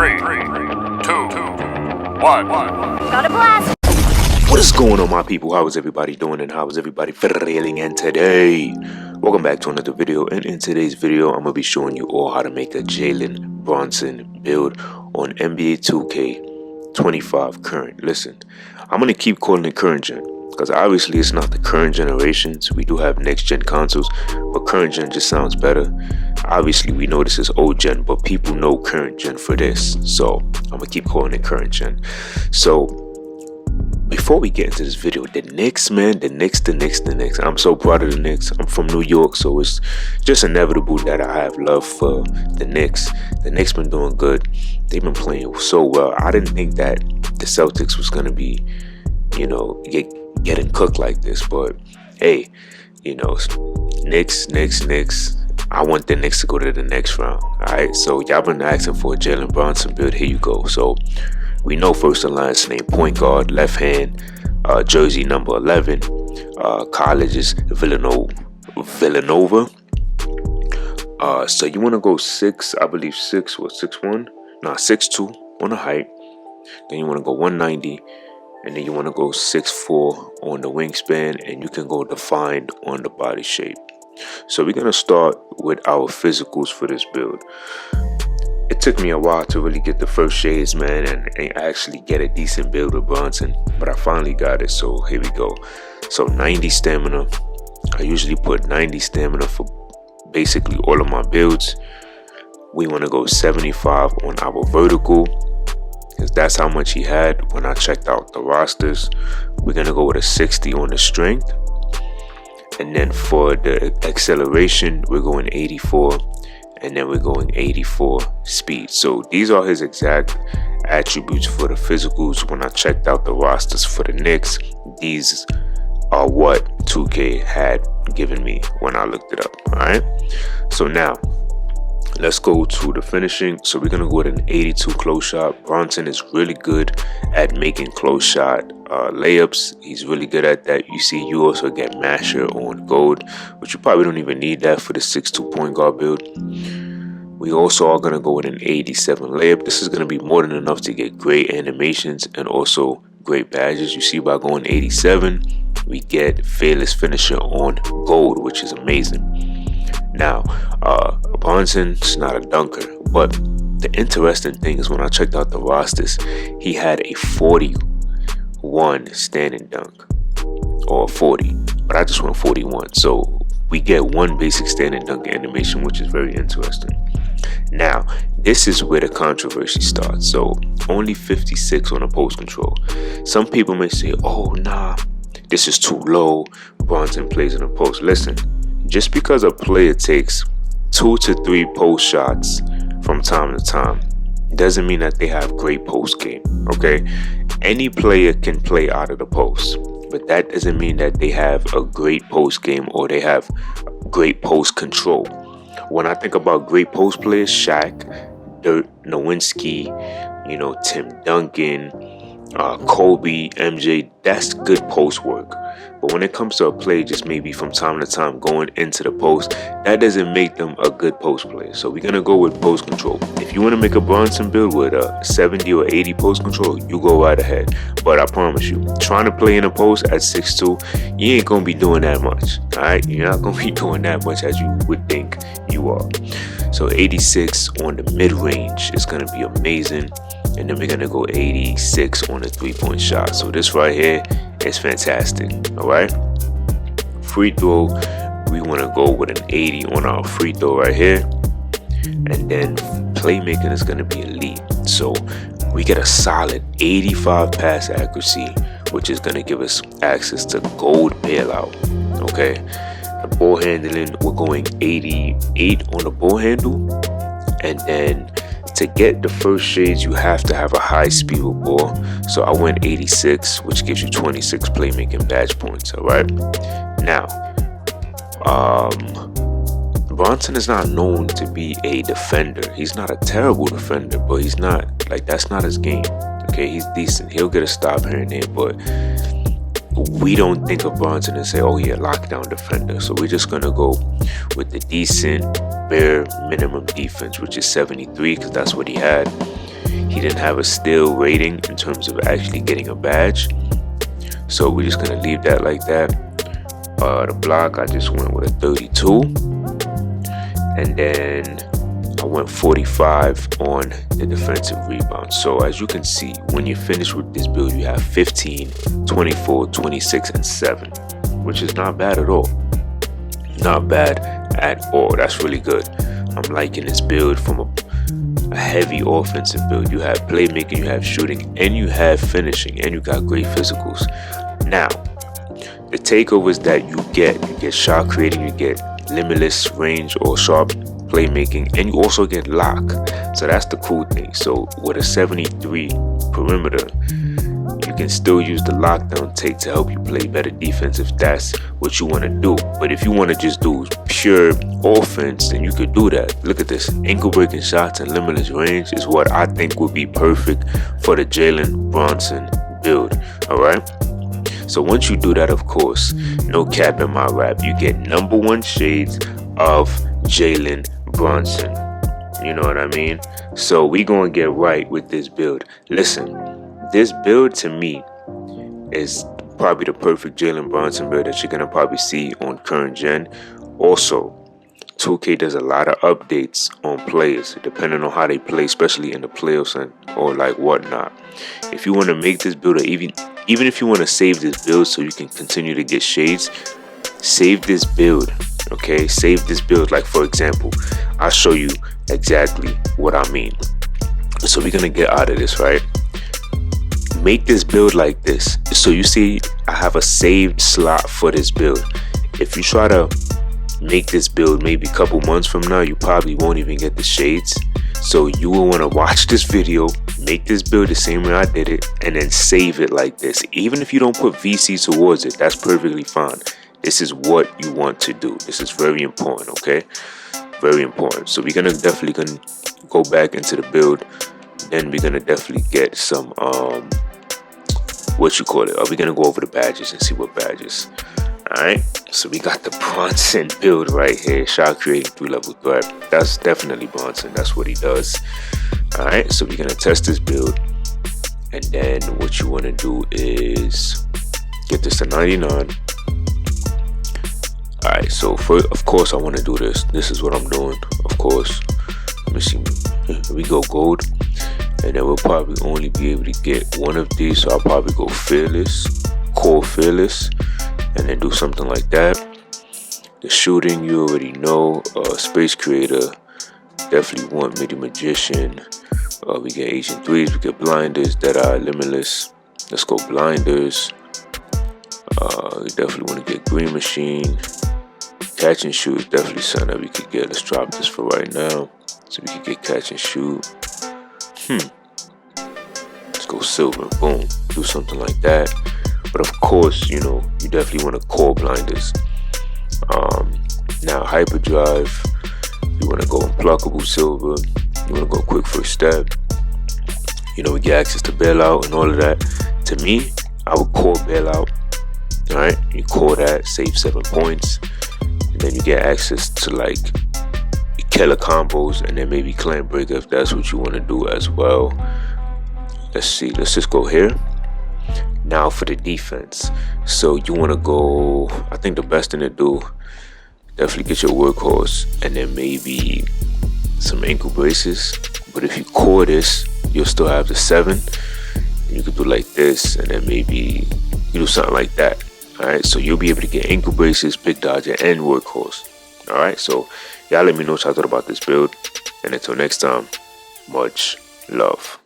3, 2, 1. Got a blast! What is going on, my people? How is everybody doing and how is everybody feeling? And today, welcome back to another video. And in today's video, I'm going to be showing you all how to make a Jalen Brunson build on NBA 2K25 current. Listen, I'm going to keep calling it current gen because obviously it's not the current generations. We do have next gen consoles, but current gen just sounds better. Obviously, we know this is old gen, but people know current gen for this. So I'm going to keep calling it current gen. So before we get into this video, the Knicks, man, the Knicks. I'm so proud of the Knicks. I'm from New York, so it's just inevitable that I have love for the Knicks. The Knicks been doing good. They've been playing so well. I didn't think that the Celtics was going to be, getting cooked like this. But, hey, Knicks. I want the Knicks to go to the next round. All right, so y'all been asking for a Jalen Brunson build. Here you go. So we know first alliance name point guard, left hand, jersey number 11. College is Villanova. So you want to go 6, I believe 6 or 6'1", 6'2" on the height. Then you want to go 190, and then you want to go 6'4" on the wingspan, and you can go defined on the body shape. So we're gonna start with our physicals for this build. It took me a while to really get the first shades, man, and actually get a decent build with Brunson, but I finally got it. So here we go. So 90 stamina. I usually put 90 stamina for basically all of my builds. We want to go 75 on our vertical, because that's how much he had when I checked out the rosters. We're gonna go with a 60 on the strength, and then for the acceleration, we're going 84. And then we're going 84 speed. So these are his exact attributes for the physicals. When I checked out the rosters for the Knicks, these are what 2K had given me when I looked it up. All right. So now let's go to the finishing. So we're gonna go with an 82 close shot. Brunson is really good at making close shot layups. He's really good at that. You see, you also get masher on gold, but you probably don't even need that for the 6'2" point guard build. We also are gonna go with an 87 layup. This is gonna be more than enough to get great animations and also great badges. You see, by going 87, we get fearless finisher on gold, which is amazing. Now, Brunson's not a dunker, but the interesting thing is when I checked out the rosters, he had a 41 standing dunk, or 40, but I just went 41. So we get one basic standing dunk animation, which is very interesting. Now, this is where the controversy starts. So only 56 on the post control. Some people may say, oh, nah, this is too low. Brunson plays in the post. Listen, just because a player takes 2 to 3 post shots from time to time doesn't mean that they have great post game. Okay, any player can play out of the post, but that doesn't mean that they have a great post game or they have great post control. When I think about great post players, Shaq, Dirk Nowitzki, Tim Duncan, Kobe, MJ, that's good post work. But when it comes to a play just maybe from time to time going into the post, that doesn't make them a good post player. So we're going to go with post control. If you want to make a Brunson build with a 70 or 80 post control, you go right ahead. But I promise you, trying to play in a post at 6'2", you ain't going to be doing that much. All right, you're not going to be doing that much as you would think you are. So 86 on the mid range is going to be amazing. And then we're going to go 86 on the 3-point shot. So this right here is fantastic. All right. Free throw, we want to go with an 80 on our free throw right here. And then playmaking is going to be elite. So we get a solid 85 pass accuracy, which is going to give us access to gold bailout. Okay. The ball handling, we're going 88 on the ball handle. And then to get the first shades, you have to have a high speed with ball. So I went 86, which gives you 26 playmaking badge points. All right. Now, Brunson is not known to be a defender. He's not a terrible defender, but he's not that's not his game. Okay, he's decent. He'll get a stop here and there, but we don't think of Brunson and say, oh, he a lockdown defender. So we're just gonna go with the decent bare minimum defense, which is 73, because that's what he had. he didn't have a steal rating in terms of actually getting a badge. So we're just gonna leave that like that. The block, I just went with a 32, and then I went 45 on the defensive rebound. So as you can see, when you finish with this build, you have 15, 24, 26, and 7, which is not bad at all. Not bad at all. That's really good. I'm liking this build from a heavy offensive build. You have playmaking, you have shooting, and you have finishing, and you got great physicals. Now, the takeovers that you get shot creating, you get limitless range or sharp playmaking, and you also get lock. So that's the cool thing. So with a 73 perimeter, you can still use the lockdown take to help you play better defense if that's what you want to do. But if you want to just do pure offense, then you could do that. Look at this. Ankle breaking shots and limitless range is what I think would be perfect for the Jalen Brunson build. Alright? So once you do that, of course, no cap in my rap, you get number 1 shades of Jalen Brunson. You know what I mean? So we gonna get right with this build. Listen, this build to me is probably the perfect Jalen Brunson build that you're gonna probably see on current gen. Also, 2K does a lot of updates on players depending on how they play, especially in the playoffs or like whatnot. If you want to make this build, or even if you want to save this build so you can continue to get shades, save this build. Okay, save this build. Like for example, I'll show you exactly what I mean. So we're gonna get out of this, right? Make this build like this. So you see, I have a saved slot for this build. If you try to make this build maybe a couple months from now, you probably won't even get the shades. So you will want to watch this video, make this build the same way I did it, and then save it like this. Even if you don't put VC towards it, that's perfectly fine. This is what you want to do. This is very important, okay? Very important. So we're definitely gonna go back into the build. Then we're gonna definitely get some what you call it. We're gonna go over the badges and see what badges. Alright, so we got the Brunson build right here. Shot creating 3-level threat. That's definitely Brunson. That's what he does. Alright, so we're gonna test this build. And then what you want to do is get this to 99. Alright, so of course I want to do this. This is what I'm doing, of course. Let me see. We go gold. And then we'll probably only be able to get one of these. So I'll probably go fearless, core fearless, and then do something like that. The shooting, you already know. Space creator, definitely want midi magician. We get Agent 3s, we get blinders that are limitless. Let's go blinders. We definitely want to get green machine. Catch and shoot is definitely something that we could get. Let's drop this for right now, so we can get catch and shoot. Let's go silver. Boom. Do something like that. But of course, you know, you definitely want to core blinders. Now hyperdrive, you want to go unpluckable silver, you want to go quick first step, you know, we get access to bailout and all of that. To me, I would core bailout. Alright, you core that, save 7 points, and then you get access to like killer combos, and then maybe clan breaker if that's what you want to do as well. Let's see, let's just go here. Now for the defense, so you want to go, I think the best thing to do, definitely get your workhorse and then maybe some ankle braces. But if you core this, you'll still have the 7, and you could do like this, and then maybe you do something like that. Alright, so you'll be able to get ankle braces, pick dodger, and workhorse. Alright, so y'all let me know what y'all thought about this build, and until next time, much love.